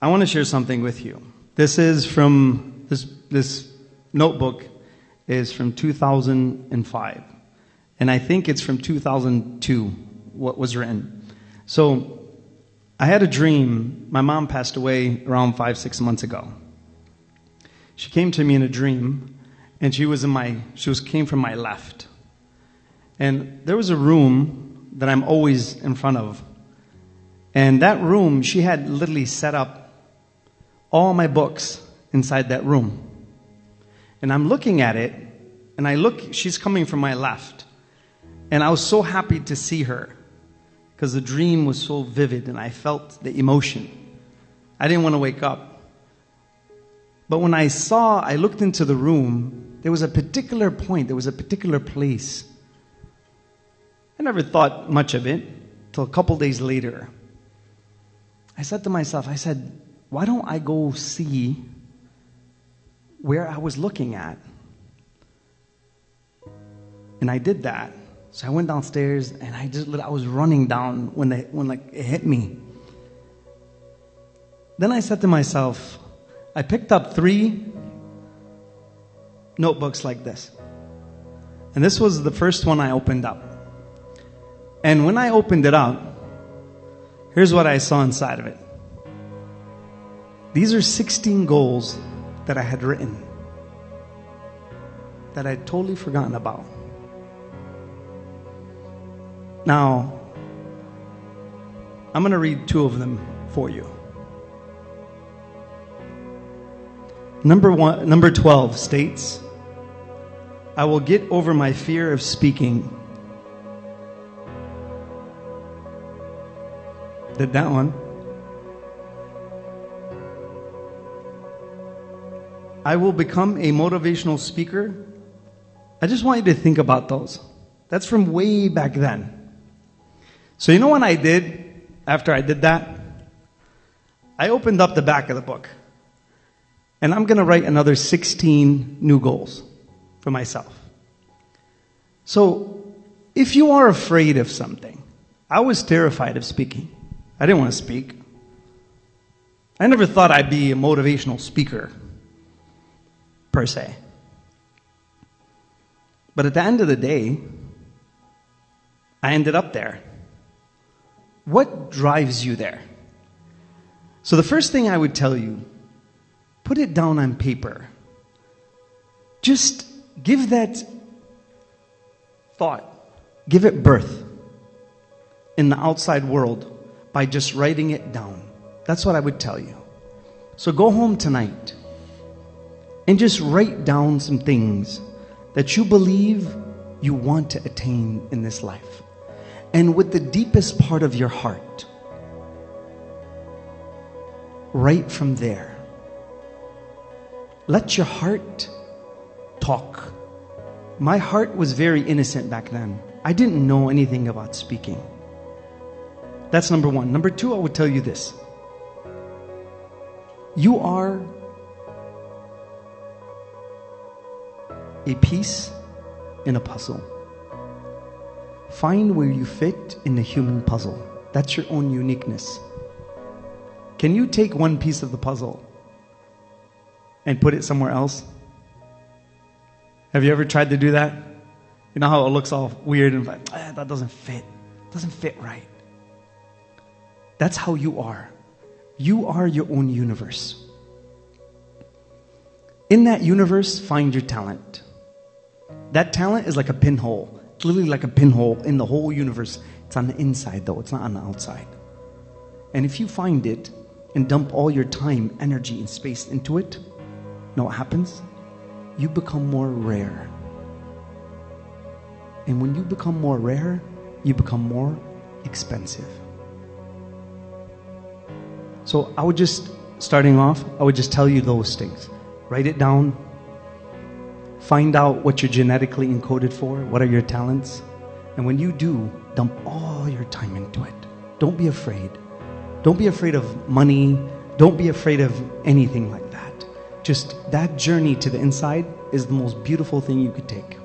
I want to share something with you. This is from, this notebook is from 2005. And I think it's from 2002, what was written. So, I had a dream. My mom passed away around 5-6 months ago. She came to me in a dream, and she came from my left. And there was a room that I'm always in front of. And that room, she had literally set up all my books inside that room. And I'm looking at it, and she's coming from my left. And I was so happy to see her, because the dream was so vivid, and I felt the emotion. I didn't want to wake up. But when I looked into the room, there was a particular point, there was a particular place. I never thought much of it till a couple days later. I said to myself, why don't I go see where I was looking at? And I did that. So I went downstairs, and I was running down when it hit me. Then I said to myself, I picked up 3 notebooks like this. And this was the first one I opened up. And when I opened it up, here's what I saw inside of it. These are 16 goals that I had written that I'd totally forgotten about. Now, I'm going to read 2 of them for you. Number 12 states, I will get over my fear of speaking. Did that one. I will become a motivational speaker. I just want you to think about those. That's from way back then. So you know what I did after I did that? I opened up the back of the book. And I'm going to write another 16 new goals for myself. So if you are afraid of something, I was terrified of speaking. I didn't want to speak. I never thought I'd be a motivational speaker, per se. But at the end of the day, I ended up there. What drives you there? So the first thing I would tell you, put it down on paper. Just give that thought, give it birth in the outside world by just writing it down. That's what I would tell you. So go home tonight and just write down some things that you believe you want to attain in this life. And with the deepest part of your heart, right from there, let your heart talk. My heart was very innocent back then. I didn't know anything about speaking. That's number 1. Number 2, I would tell you this. You are a piece in a puzzle. Find where you fit in the human puzzle. That's your own uniqueness. Can you take one piece of the puzzle and put it somewhere else? Have you ever tried to do that? You know how it looks all weird and like, that doesn't fit. It doesn't fit right. That's how you are. You are your own universe. In that universe, find your talent. That talent is like a pinhole. It's literally like a pinhole in the whole universe. It's on the inside though, it's not on the outside. And if you find it and dump all your time, energy, and space into it, you know what happens? You become more rare. And when you become more rare, you become more expensive. So I would just, starting off, I would just tell you those things. Write it down. Find out what you're genetically encoded for. What are your talents? And when you do, dump all your time into it. Don't be afraid. Don't be afraid of money. Don't be afraid of anything like that. Just that journey to the inside is the most beautiful thing you could take.